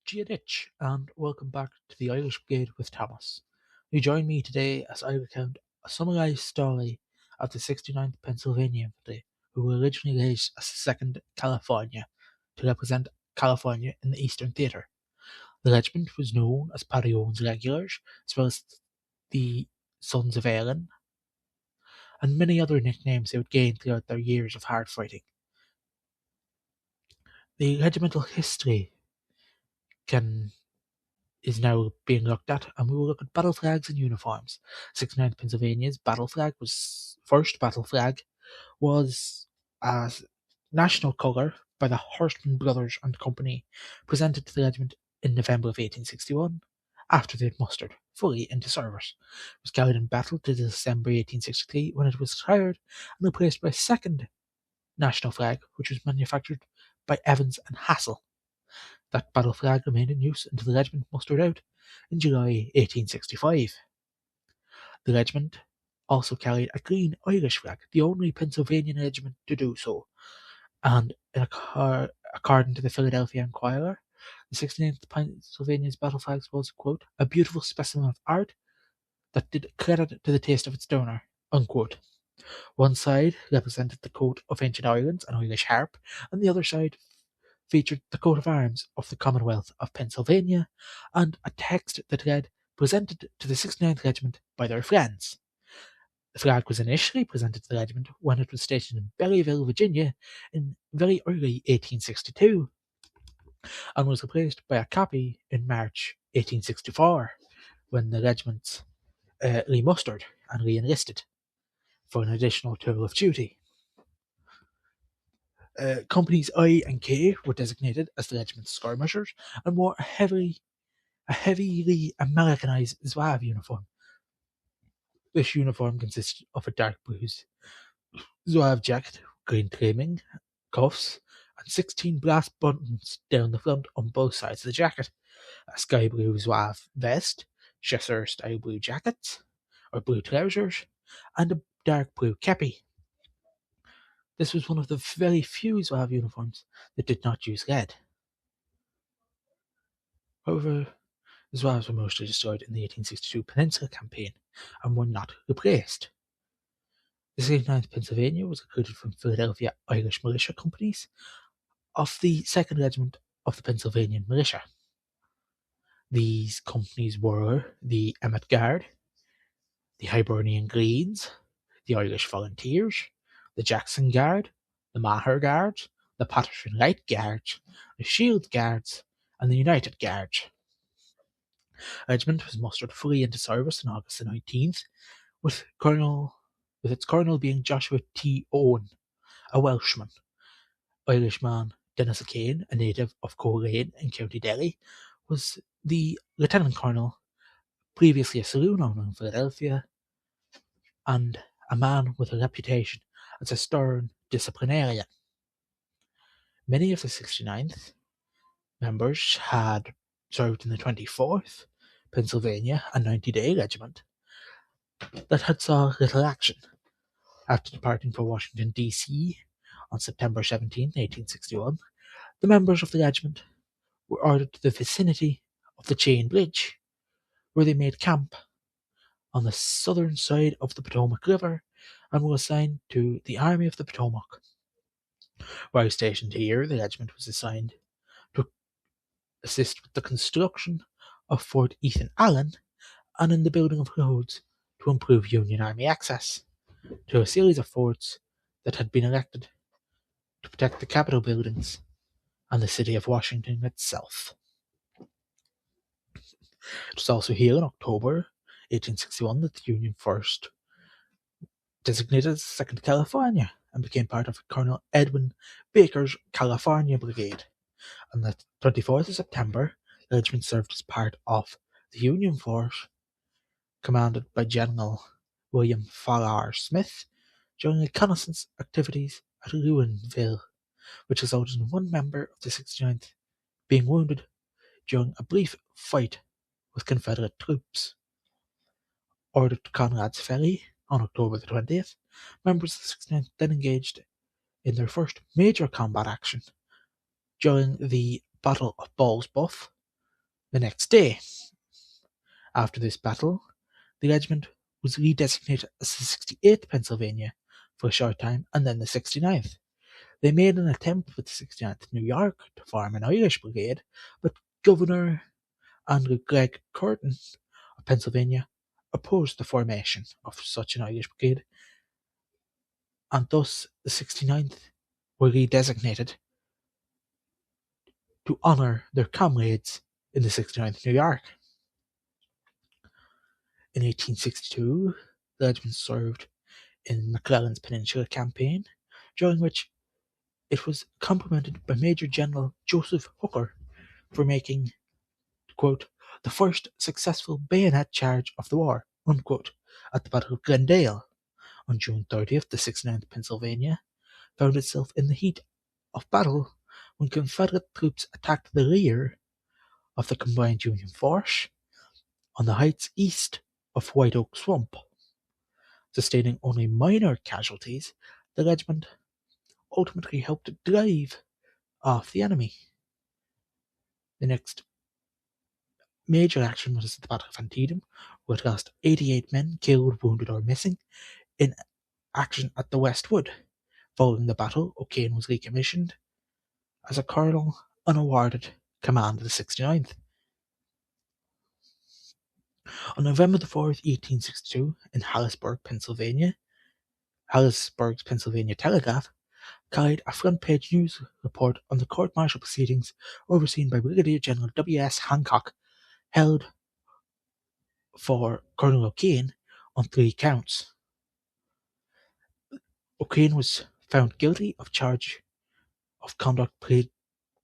Giadich, and welcome back to the Irish Brigade with Thomas. You join me today as I recount a summarised story of the 69th Pennsylvania Infantry, who were originally raised as the 2nd California to represent California in the Eastern Theatre. The regiment was known as Paddy Owen's Regulars, as well as the Sons of Erin, and many other nicknames they would gain throughout their years of hard fighting. The regimental history is now being looked at, and we will look at battle flags and uniforms. 69th Pennsylvania's first battle flag was a national colour by the Horseman Brothers and Company, presented to the regiment in November of 1861, after they had mustered fully into service. It was carried in battle to December 1863, when it was retired and replaced by a second national flag, which was manufactured by Evans and Hassel. That battle flag remained in use until the regiment mustered out in July 1865. The regiment also carried a green Irish flag, the only Pennsylvanian regiment to do so, and according to the Philadelphia Inquirer, the 69th Pennsylvania's battle flag was, quote, "a beautiful specimen of art that did credit to the taste of its donor," unquote. One side represented the coat of ancient Ireland's an Irish harp, and the other side featured the coat of arms of the Commonwealth of Pennsylvania and a text that read, "presented to the 69th Regiment by their friends." The flag was initially presented to the regiment when it was stationed in Berryville, Virginia in very early 1862, and was replaced by a copy in March 1864 when the regiment remustered and re-enlisted for an additional tour of duty. Companies I and K were designated as the regiment's skirmishers and wore a heavily Americanized Zouave uniform. This uniform consisted of a dark blue Zouave jacket, green trimming, cuffs, and 16 brass buttons down the front on both sides of the jacket, a sky blue Zouave vest, chasseur-style blue jackets, or blue trousers, and a dark blue kepi. This was one of the very few Zouave uniforms that did not use lead. However, the Zouaves were mostly destroyed in the 1862 Peninsula campaign and were not replaced. The 69th Pennsylvania was recruited from Philadelphia Irish militia companies of the 2nd Regiment of the Pennsylvania Militia. These companies were the Emmett Guard, the Hibernian Greens, the Irish Volunteers, the Jackson Guard, the Maher Guards, the Patterson Light Guards, the Shield Guards, and the United Guards. The regiment was mustered fully into service on August the 19th, with its colonel being Joshua T. Owen, a Welshman. Irishman Dennis O'Kane, a native of Coleraine in County Derry, was the lieutenant colonel, previously a saloon owner in Philadelphia, and a man with a reputation as a stern disciplinarian. Many of the 69th members had served in the 24th Pennsylvania, a 90-day regiment that had saw little action. After departing for Washington, D.C. on September 17, 1861, the members of the regiment were ordered to the vicinity of the Chain Bridge, where they made camp on the southern side of the Potomac River and were assigned to the Army of the Potomac. While stationed here, the regiment was assigned to assist with the construction of Fort Ethan Allen and in the building of roads to improve Union Army access to a series of forts that had been erected to protect the Capitol buildings and the city of Washington itself. It was also here in October 1861 that the Union first designated as 2nd California and became part of Colonel Edwin Baker's California Brigade. On the 24th of September, the regiment served as part of the Union force commanded by General William Farrar Smith during reconnaissance activities at Ruinville, which resulted in one member of the 69th being wounded during a brief fight with Confederate troops. Ordered to Conrad's Ferry on October the 20th, members of the 69th then engaged in their first major combat action during the Battle of Ball's Buff the next day. After this battle, the regiment was redesignated as the 68th Pennsylvania for a short time, and then the 69th. They made an attempt with the 69th New York to form an Irish brigade, but Governor Andrew Gregg Curtin of Pennsylvania opposed the formation of such an Irish brigade, and thus the 69th were redesignated to honour their comrades in the 69th New York. In 1862, the regiment served in McClellan's Peninsula campaign, during which it was complimented by Major General Joseph Hooker for making, quote, the first successful bayonet charge of the war, unquote, at the Battle of Glendale. On June 30th, the 69th Pennsylvania found itself in the heat of battle when Confederate troops attacked the rear of the combined Union force on the heights east of White Oak Swamp. Sustaining only minor casualties, the regiment ultimately helped to drive off the enemy. The next major action was the Battle of Antietam, where it lost 88 men killed, wounded, or missing in action at the Westwood. Following the battle, O'Kane was recommissioned as a colonel and awarded command of the 69th. On November 4th, 1862, in Harrisburg's Pennsylvania Telegraph carried a front-page news report on the court-martial proceedings overseen by Brigadier General W.S. Hancock, held for Colonel O'Kane on 3 counts. O'Kane was found guilty of charge of conduct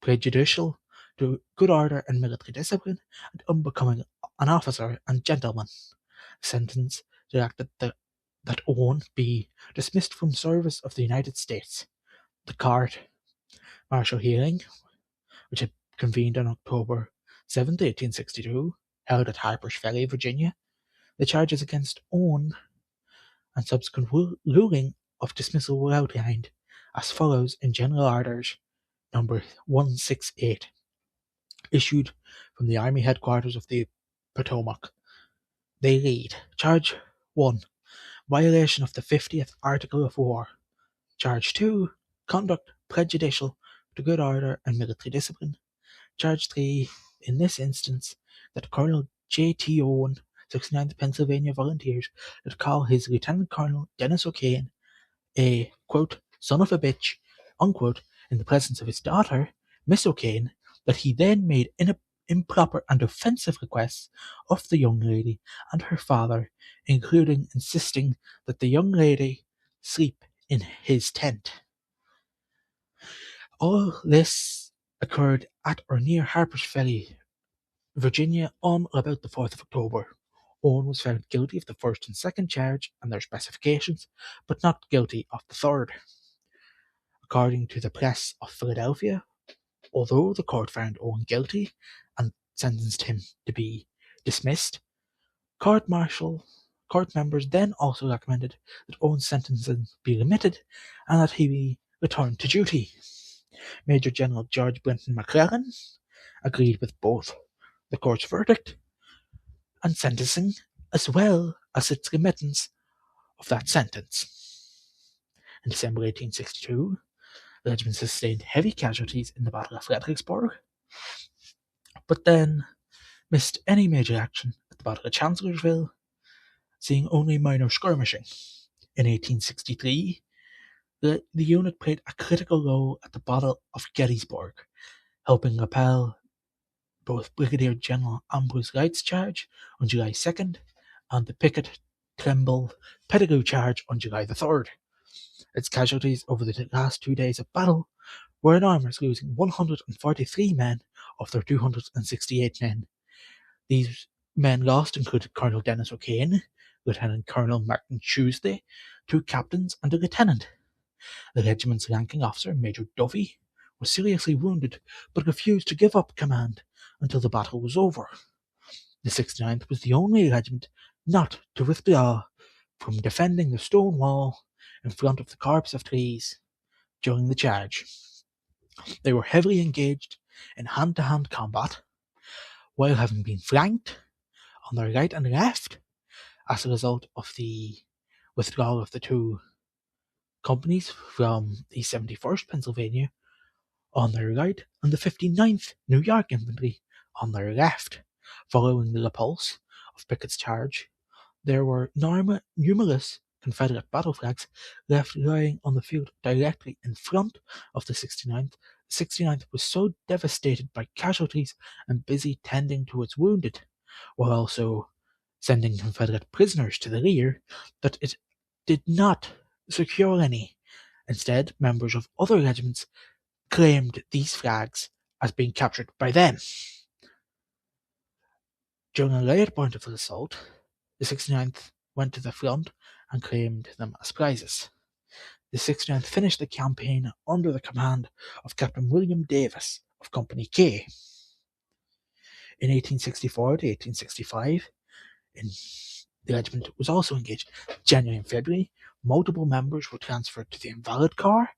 prejudicial to good order and military discipline and unbecoming an officer and gentleman. The sentence directed that Owen be dismissed from service of the United States. The court-martial hearing, which had convened on October 7, 1862, held at Harper's Ferry, Virginia, the charges against Owen and subsequent ruling of dismissal were outlined as follows in General Orders number 168, issued from the Army Headquarters of the Potomac. They read: Charge 1. Violation of the 50th Article of War. Charge 2. Conduct prejudicial to good order and military discipline. Charge 3. In this instance, that Colonel J.T. Owen, 69th Pennsylvania Volunteers, did call his Lieutenant Colonel Dennis O'Kane a, quote, son of a bitch, unquote, in the presence of his daughter, Miss O'Kane, that he then made improper and offensive requests of the young lady and her father, including insisting that the young lady sleep in his tent. All this occurred at or near Harper's Ferry, Virginia, on or about the 4th of October. Owen was found guilty of the first and second charge and their specifications, but not guilty of the third. According to the Press of Philadelphia, although the court found Owen guilty and sentenced him to be dismissed, court members then also recommended that Owen's sentencing be remitted and that he be returned to duty. Major General George Brenton McClellan agreed with both the court's verdict and sentencing, as well as its remittance of that sentence. In December 1862, the regiment sustained heavy casualties in the Battle of Fredericksburg, but then missed any major action at the Battle of Chancellorsville, seeing only minor skirmishing. In 1863, the unit played a critical role at the Battle of Gettysburg, helping repel both Brigadier General Ambrose Wright's charge on July 2nd and the Pickett-Tremble-Pettigrew charge on July 3rd. Its casualties over the last 2 days of battle were enormous, losing 143 men of their 268 men. These men lost included Colonel Dennis O'Kane, Lieutenant Colonel Martin Tuesday, 2 captains, and a lieutenant. The regiment's ranking officer, Major Duffy, was seriously wounded but refused to give up command until the battle was over. The 69th was the only regiment not to withdraw from defending the stone wall in front of the corps of trees during the charge. They were heavily engaged in hand-to-hand combat, while having been flanked on their right and left as a result of the withdrawal of the two companies from the 71st Pennsylvania on their right and the 59th New York Infantry on their left. Following the repulse of Pickett's charge, there were numerous Confederate battle flags left lying on the field directly in front of the 69th. The 69th was so devastated by casualties and busy tending to its wounded, while also sending Confederate prisoners to the rear, that it did not secure any. Instead, members of other regiments claimed these flags as being captured by them. During a later point of the assault, the 69th went to the front and claimed them as prizes. The 69th finished the campaign under the command of Captain William Davis of Company K. In 1864 to 1865, the regiment was also engaged. January and February, multiple members were transferred to the Invalid Corps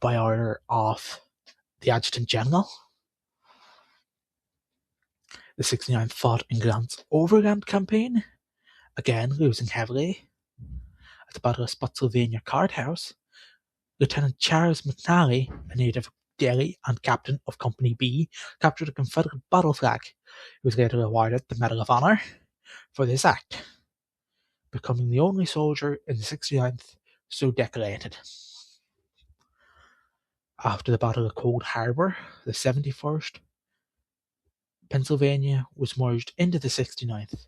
by order of the Adjutant General. The 69th fought in Grant's Overland Campaign, again losing heavily. At the Battle of Spotsylvania Courthouse, Lieutenant Charles McNally, a native of Delhi and captain of Company B, captured a Confederate battle flag. He was later awarded the Medal of Honor for this act, becoming the only soldier in the 69th so decorated. After the Battle of Cold Harbor, the 71st Pennsylvania was merged into the 69th.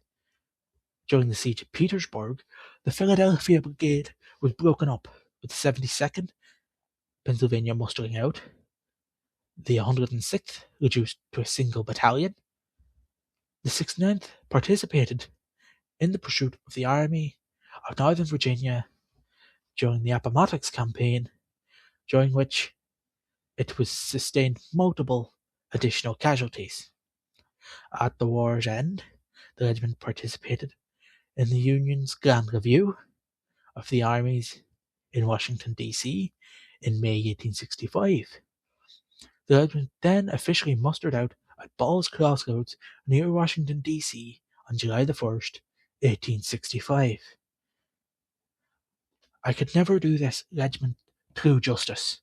During the siege of Petersburg, the Philadelphia Brigade was broken up, with the 72nd Pennsylvania mustering out, the 106th reduced to a single battalion. The 69th participated in the pursuit of the Army of Northern Virginia during the Appomattox Campaign, during which it was sustained multiple additional casualties. At the war's end, the regiment participated in the Union's Grand Review of the armies in Washington, D.C. in May 1865. The regiment then officially mustered out at Ball's Crossroads near Washington, D.C. on July the 1st, 1865. I could never do this regiment true justice.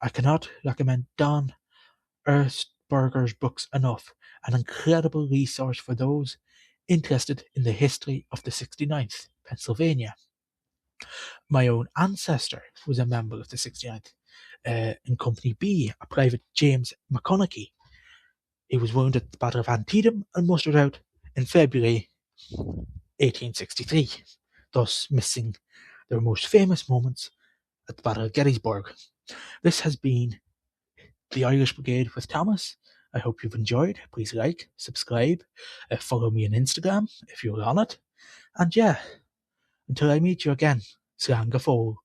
I cannot recommend Don Erzberger's books enough, an incredible resource for those interested in the history of the 69th Pennsylvania. My own ancestor was a member of the 69th in Company B, a Private James McConaughey. He was wounded at the Battle of Antietam and mustered out in February 1863, thus missing their most famous moments at the Battle of Gettysburg. This has been the Irish Brigade with Thomas. I hope you've enjoyed. Please like, subscribe, follow me on Instagram if you're on it. And yeah, until I meet you again, Slán go fóill.